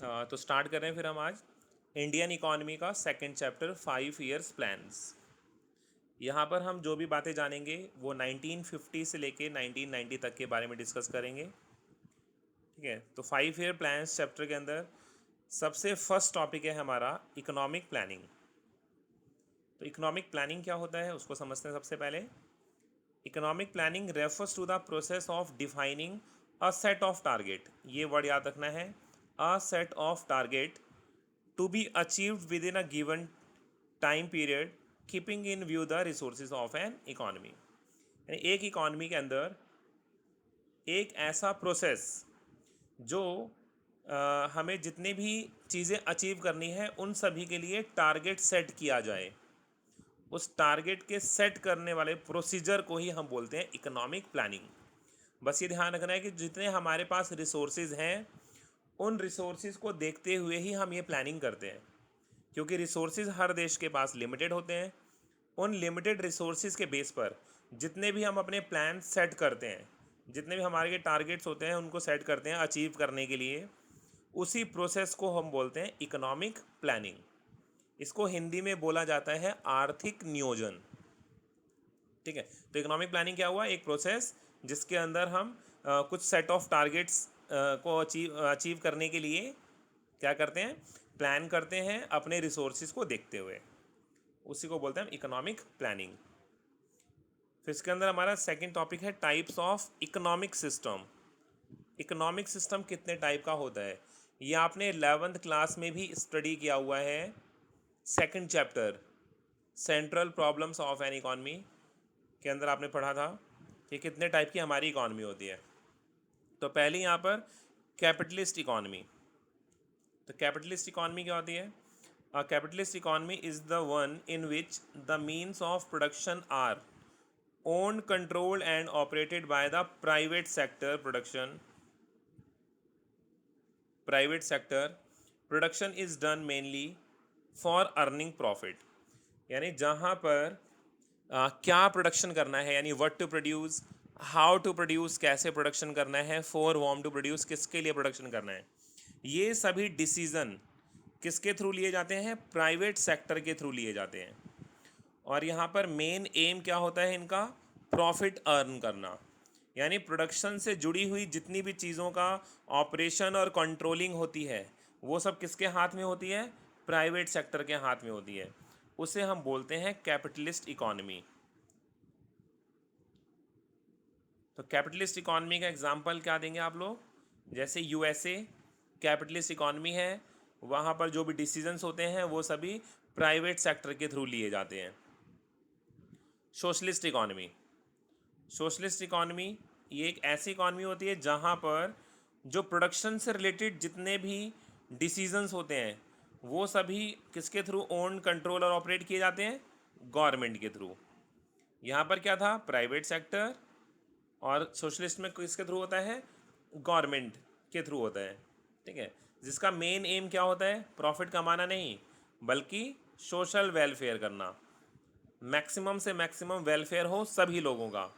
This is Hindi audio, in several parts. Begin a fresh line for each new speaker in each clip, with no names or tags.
तो स्टार्ट कर रहे हैं फिर हम आज इंडियन इकॉनमी का सेकंड चैप्टर 5 ईयर्स प्लान्स। यहाँ पर हम जो भी बातें जानेंगे वो 1950 से लेके 1990 तक के बारे में डिस्कस करेंगे। ठीक है, तो 5 ईयर प्लान्स चैप्टर के अंदर सबसे फर्स्ट टॉपिक है हमारा इकोनॉमिक प्लानिंग। तो इकोनॉमिक प्लानिंग क्या होता है उसको समझते हैं सबसे पहले। Economic planning refers to the process of defining a set of target, ये वर्ड याद रखना है, a set of target to be achieved within a given time period keeping in view the resources of an economy। यानी एक इकॉनमी के अंदर एक ऐसा प्रोसेस जो हमें जितनी भी चीज़ें अचीव करनी है उन सभी के लिए टारगेट सेट किया जाए, उस टारगेट के सेट करने वाले प्रोसीजर को ही हम बोलते हैं इकोनॉमिक प्लानिंग। बस ये ध्यान रखना है कि जितने हमारे पास रिसोर्सेज हैं उन रिसोर्सेज को देखते हुए ही हम ये प्लानिंग करते हैं, क्योंकि रिसोर्सेज हर देश के पास लिमिटेड होते हैं। उन लिमिटेड रिसोर्सेज के बेस पर जितने भी हम अपने प्लान सेट करते हैं, जितने भी हमारे के टारगेट्स होते हैं उनको सेट करते हैं अचीव करने के लिए, उसी प्रोसेस को हम बोलते हैं इकोनॉमिक प्लानिंग। इसको हिंदी में बोला जाता है आर्थिक नियोजन। ठीक है, तो इकोनॉमिक प्लानिंग क्या हुआ, एक प्रोसेस जिसके अंदर हम कुछ सेट ऑफ टारगेट्स को अचीव करने के लिए क्या करते हैं, प्लान करते हैं अपने रिसोर्सेज को देखते हुए, उसी को बोलते हैं हम इकोनॉमिक प्लानिंग। फिर इसके अंदर हमारा सेकंड टॉपिक है types of economic system. Economic system कितने टाइप का होता है ये आपने 11th क्लास में भी स्टडी किया हुआ है। Second chapter central problems of N economy के अंदर आपने पढ़ा था कि कितने टाइप की हमारी इकॉनमी होती है। तो पहले यहाँ पर कैपिटलिस्ट इकॉनमी। तो कैपिटलिस्ट इकॉनमी क्या होती है? A capitalist economy is the one in which the means of production are owned, controlled and operated by the private sector. Production is done mainly for earning profit। यानी जहाँ पर क्या प्रोडक्शन करना है, यानी what to produce, how to produce, कैसे प्रोडक्शन करना है, फॉर वॉम टू प्रोड्यूस, किसके लिए प्रोडक्शन करना है, ये सभी डिसीजन किसके थ्रू लिए जाते हैं? प्राइवेट सेक्टर के थ्रू लिए जाते हैं। और यहाँ पर मेन एम क्या होता है इनका? प्रॉफिट अर्न करना। यानी प्रोडक्शन से जुड़ी हुई जितनी भी चीज़ों का ऑपरेशन और कंट्रोलिंग होती है वो सब किसके हाथ में होती है? प्राइवेट सेक्टर के हाथ में होती है। उसे हम बोलते हैं कैपिटलिस्ट इकॉनमी। तो कैपिटलिस्ट इकॉनमी का एग्जांपल क्या देंगे आप लोग? जैसे यूएसए कैपिटलिस्ट इकॉनमी है, वहाँ पर जो भी डिसीजंस होते हैं वो सभी प्राइवेट सेक्टर के थ्रू लिए जाते हैं। Socialist economy. सोशलिस्ट इकॉनमी ये एक ऐसी इकॉनमी होती है जहाँ पर जो प्रोडक्शन से रिलेटेड जितने भी डिसीजंस होते हैं वो सभी किसके थ्रू ओन, कंट्रोल और ऑपरेट किए जाते हैं? गवर्नमेंट के थ्रू। यहाँ पर क्या था? Private sector. और सोशलिस्ट में किसके थ्रू होता है? गवर्नमेंट के थ्रू होता है। ठीक है, जिसका मेन एम क्या होता है? प्रॉफिट कमाना नहीं, बल्कि सोशल वेलफेयर करना, मैक्सिमम से मैक्सिमम वेलफेयर हो सभी लोगों का,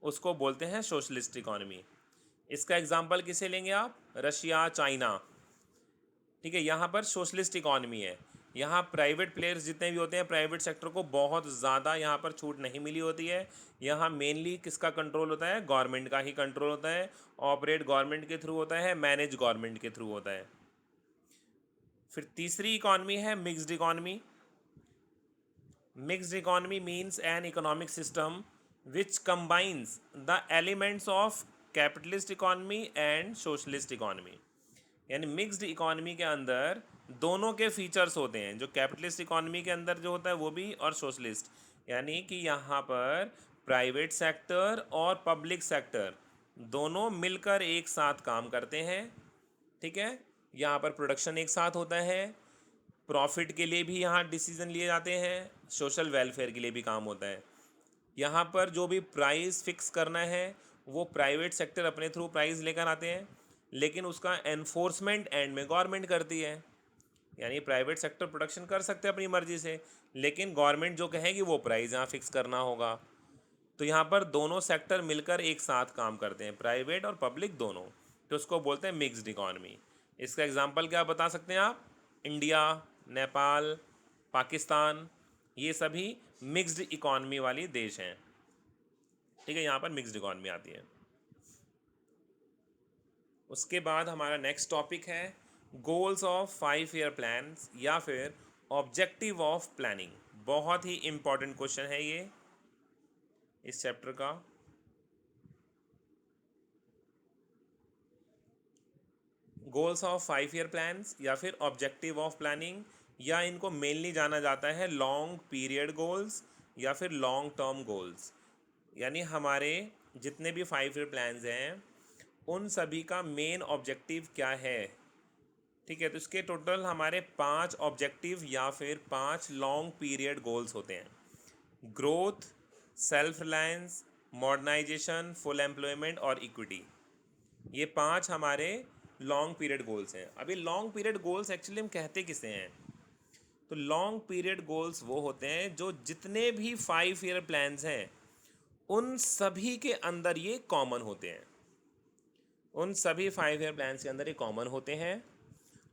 उसको बोलते हैं सोशलिस्ट इकॉनमी। इसका एग्जांपल किसे लेंगे आप? Russia, China. ठीक है, यहाँ पर सोशलिस्ट इकॉनमी है, यहाँ प्राइवेट प्लेयर्स जितने भी होते हैं, प्राइवेट सेक्टर को बहुत ज़्यादा यहाँ पर छूट नहीं मिली होती है। यहाँ मेनली किसका कंट्रोल होता है? गवर्नमेंट का ही कंट्रोल होता है। ऑपरेट गवर्नमेंट के थ्रू होता है, मैनेज गवर्नमेंट के थ्रू होता है। फिर तीसरी इकॉनमी है mixed economy. Mixed economy means an economic system which combines the elements of capitalist economy and socialist economy. यानी मिक्स्ड इकॉनमी के अंदर दोनों के फीचर्स होते हैं, जो कैपिटलिस्ट इकॉनमी के अंदर जो होता है वो भी, और सोशलिस्ट। यानी कि यहाँ पर प्राइवेट सेक्टर और पब्लिक सेक्टर दोनों मिलकर एक साथ काम करते हैं। ठीक है, यहाँ पर प्रोडक्शन एक साथ होता है, प्रॉफिट के लिए भी यहाँ डिसीजन लिए जाते हैं, सोशल वेलफेयर के लिए भी काम होता है। यहाँ पर जो भी प्राइस फिक्स करना है वो प्राइवेट सेक्टर अपने थ्रू प्राइस लेकर आते हैं, लेकिन उसका एनफोर्समेंट एंड में गवर्नमेंट करती है। यानी प्राइवेट सेक्टर प्रोडक्शन कर सकते हैं अपनी मर्जी से, लेकिन गवर्नमेंट जो कहेगी वो प्राइस यहाँ फिक्स करना होगा। तो यहाँ पर दोनों सेक्टर मिलकर एक साथ काम करते हैं, प्राइवेट और पब्लिक दोनों, तो उसको बोलते हैं मिक्स्ड इकॉनमी। इसका एग्जांपल क्या बता सकते हैं आप? इंडिया, नेपाल, पाकिस्तान, ये सभी मिक्स्ड इकॉनमी वाली देश हैं। ठीक है, यहाँ पर मिक्स्ड इकॉनमी आती है। उसके बाद हमारा नेक्स्ट टॉपिक है गोल्स ऑफ 5 ईयर प्लान्स या फिर ऑब्जेक्टिव ऑफ प्लानिंग। बहुत ही इंपॉर्टेंट क्वेश्चन है ये इस चैप्टर का। गोल्स ऑफ 5 ईयर प्लान्स या फिर ऑब्जेक्टिव ऑफ प्लानिंग, या इनको मेनली जाना जाता है लॉन्ग पीरियड गोल्स या फिर लॉन्ग टर्म गोल्स। यानी हमारे जितने भी 5 ईयर प्लान्स हैं उन सभी का मेन ऑब्जेक्टिव क्या है। ठीक है, तो इसके टोटल हमारे 5 ऑब्जेक्टिव या फिर 5 लॉन्ग पीरियड गोल्स होते हैं। Growth, self reliance, modernisation, full employment और इक्विटी। ये 5 हमारे लॉन्ग पीरियड गोल्स हैं। अभी लॉन्ग पीरियड गोल्स एक्चुअली हम कहते किसे हैं? तो लॉन्ग पीरियड गोल्स वो होते हैं जो जितने भी 5 ईयर प्लान्स हैं उन सभी के अंदर ये कॉमन होते हैं। उन सभी 5 ईयर प्लान्स के अंदर ये कॉमन होते हैं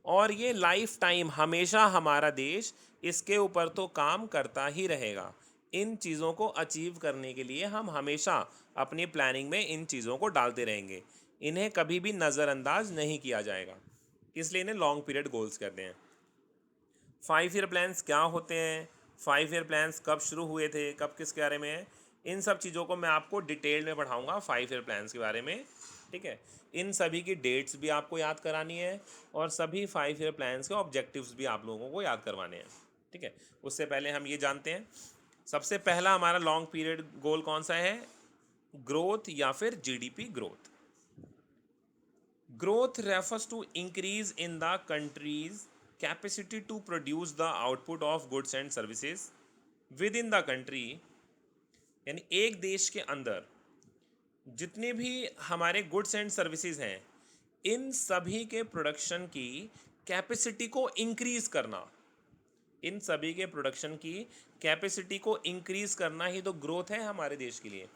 और ये लाइफ टाइम हमेशा हमारा देश इसके ऊपर तो काम करता ही रहेगा। इन चीज़ों को अचीव करने के लिए हम हमेशा अपनी प्लानिंग में इन चीज़ों को डालते रहेंगे। इन्हें कभी भी नज़रअंदाज नहीं किया जाएगा, इसलिए इन्हें लॉन्ग पीरियड गोल्स कहते हैं। 5 ईयर प्लान्स क्या होते हैं, 5 ईयर प्लान्स कब शुरू हुए थे, कब किसके बारे में है, इन सब चीज़ों को मैं आपको डिटेल में पढ़ाऊँगा 5 ईयर प्लान्स के बारे में। ठीक है, इन सभी की डेट्स भी आपको याद करानी है और सभी 5 ईयर प्लान्स के ऑब्जेक्टिव्स भी आप लोगों को याद करवाने हैं। ठीक है, उससे पहले हम ये जानते हैं सबसे पहला हमारा लॉन्ग पीरियड गोल कौन सा है? ग्रोथ या फिर GDP growth. Growth refers to increase in the country's capacity to produce the output of goods and services within the country. यानी एक देश के अंदर जितने भी हमारे गुड्स एंड सर्विसेज हैं इन सभी के प्रोडक्शन की कैपेसिटी को इंक्रीज करना। इन सभी के प्रोडक्शन की कैपेसिटी को इंक्रीज करना ही तो ग्रोथ है हमारे देश के लिए।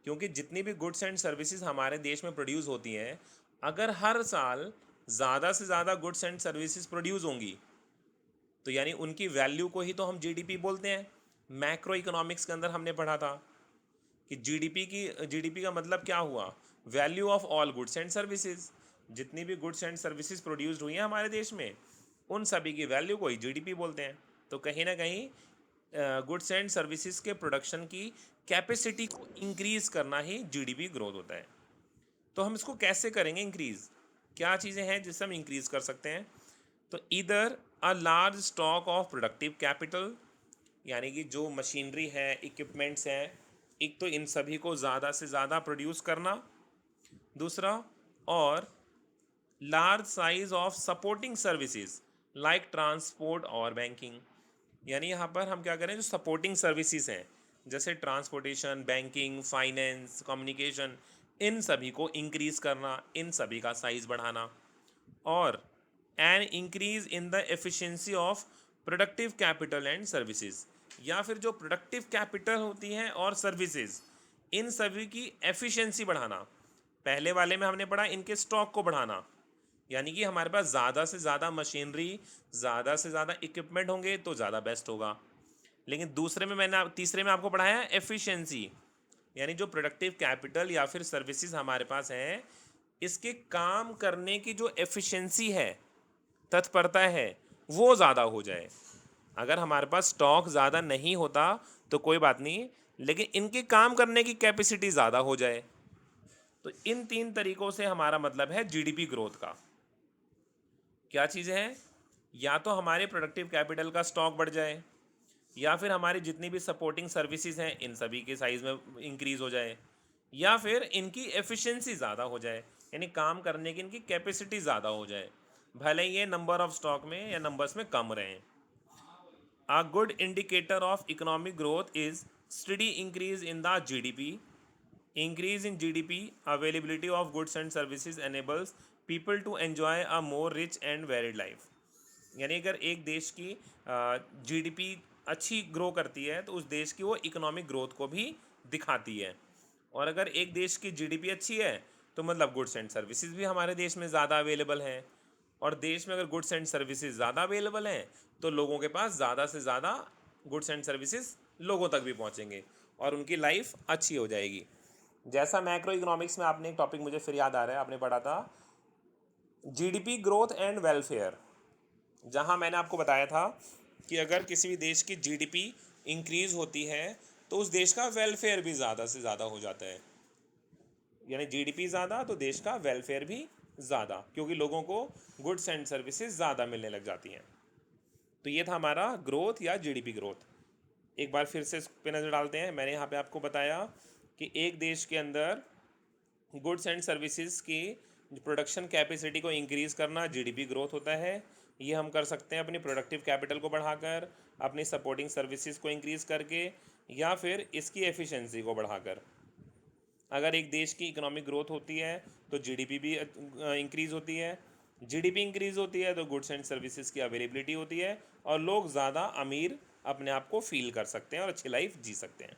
क्योंकि जितनी भी गुड्स एंड सर्विसेज हमारे देश में प्रोड्यूस होती हैं, अगर हर साल ज़्यादा से ज़्यादा गुड्स एंड सर्विसेज प्रोड्यूस होंगी तो यानी उनकी वैल्यू को ही तो हम जीडीपी बोलते हैं। मैक्रो इकोनॉमिक्स के अंदर हमने पढ़ा था कि जीडीपी का मतलब क्या हुआ? Value of all goods and services. जितनी भी गुड्स एंड सर्विसेज प्रोड्यूस्ड हुई हैं हमारे देश में उन सभी की वैल्यू को ही जीडीपी बोलते हैं। तो कहीं ना कहीं गुड्स एंड सर्विसेज के प्रोडक्शन की कैपेसिटी को इंक्रीज करना ही जीडीपी ग्रोथ होता है। तो हम इसको कैसे करेंगे इंक्रीज? क्या चीज़ें हैं जिससे हम इंक्रीज कर सकते हैं? तो इधर a large stock of productive capital, यानी कि जो मशीनरी है, इक्विपमेंट्स हैं, एक तो इन सभी को ज़्यादा से ज़्यादा प्रोड्यूस करना। दूसरा, और large size of supporting services like transport और बैंकिंग। यानी यहाँ पर हम क्या करें, जो सपोर्टिंग सर्विसेज हैं जैसे ट्रांसपोर्टेशन, बैंकिंग, फाइनेंस, कम्युनिकेशन, इन सभी को इंक्रीज करना, इन सभी का साइज बढ़ाना। और an increase in the efficiency of productive capital and services, या फिर जो प्रोडक्टिव कैपिटल होती हैं और सर्विसेज इन सभी की एफिशिएंसी बढ़ाना। पहले वाले में हमने पढ़ा इनके स्टॉक को बढ़ाना, यानी कि हमारे पास ज़्यादा से ज़्यादा मशीनरी, ज़्यादा से ज़्यादा इक्विपमेंट होंगे तो ज़्यादा बेस्ट होगा। लेकिन दूसरे में तीसरे में आपको पढ़ाया एफिशिएंसी, यानी जो प्रोडक्टिव कैपिटल या फिर सर्विसेज हमारे पास हैं इसके काम करने की जो एफिशिएंसी है, तत्परता है, वो ज़्यादा हो जाए। अगर हमारे पास स्टॉक ज़्यादा नहीं होता तो कोई बात नहीं, लेकिन इनके काम करने की कैपेसिटी ज़्यादा हो जाए। तो इन 3 तरीकों से हमारा मतलब है जीडीपी ग्रोथ का। क्या चीज़ें हैं? या तो हमारे प्रोडक्टिव कैपिटल का स्टॉक बढ़ जाए, या फिर हमारी जितनी भी सपोर्टिंग सर्विसेज हैं इन सभी के साइज़ में इंक्रीज़ हो जाए, या फिर इनकी एफिशिएंसी ज़्यादा हो जाए, यानी काम करने की इनकी कैपेसिटी ज़्यादा हो जाए, भले ही ये नंबर ऑफ स्टॉक में या नंबर्स में कम रहें। A good indicator of economic growth is steady increase in the GDP. Increase in GDP, availability of goods and services enables people to enjoy a more rich and varied life. यानी अगर एक देश की जीडीपी अच्छी ग्रो करती है तो उस देश की वो इकोनॉमिक ग्रोथ को भी दिखाती है। और अगर एक देश की जीडीपी अच्छी है तो मतलब गुड्स एंड सर्विसेज भी हमारे देश में ज़्यादा अवेलेबल हैं, और देश में अगर गुड्स एंड सर्विसेज ज़्यादा अवेलेबल हैं तो लोगों के पास ज़्यादा से ज़्यादा गुड्स एंड सर्विसेज लोगों तक भी पहुंचेंगे और उनकी लाइफ अच्छी हो जाएगी। जैसा मैक्रो इकोनॉमिक्स में आपने एक टॉपिक मुझे फिर याद आ रहा है, आपने पढ़ा था जीडीपी ग्रोथ एंड वेलफेयर, जहां मैंने आपको बताया था कि अगर किसी भी देश की जीडीपी इंक्रीज होती है तो उस देश का वेलफेयर भी ज़्यादा से ज़्यादा हो जाता है। यानी जीडीपी ज़्यादा तो देश का वेलफेयर भी ज़्यादा, क्योंकि लोगों को गुड्स एंड सर्विसेज ज़्यादा मिलने लग जाती हैं। तो ये था हमारा ग्रोथ या जीडीपी ग्रोथ। एक बार फिर से इस पे नज़र डालते हैं। मैंने यहाँ पे आपको बताया कि एक देश के अंदर गुड्स एंड सर्विसेज की प्रोडक्शन कैपेसिटी को इंक्रीज़ करना जीडीपी ग्रोथ होता है। ये हम कर सकते हैं अपनी प्रोडक्टिव कैपिटल को बढ़ाकर, अपनी सपोर्टिंग सर्विसेज को इंक्रीज़ करके, या फिर इसकी एफिशिएंसी को बढ़ाकर। अगर एक देश की इकोनॉमिक ग्रोथ होती है तो जीडीपी भी इंक्रीज़ होती है, जीडीपी इंक्रीज़ होती है तो गुड्स एंड सर्विसेज की अवेलेबिलिटी होती है और लोग ज़्यादा अमीर अपने आप को फील कर सकते हैं और अच्छी लाइफ जी सकते हैं।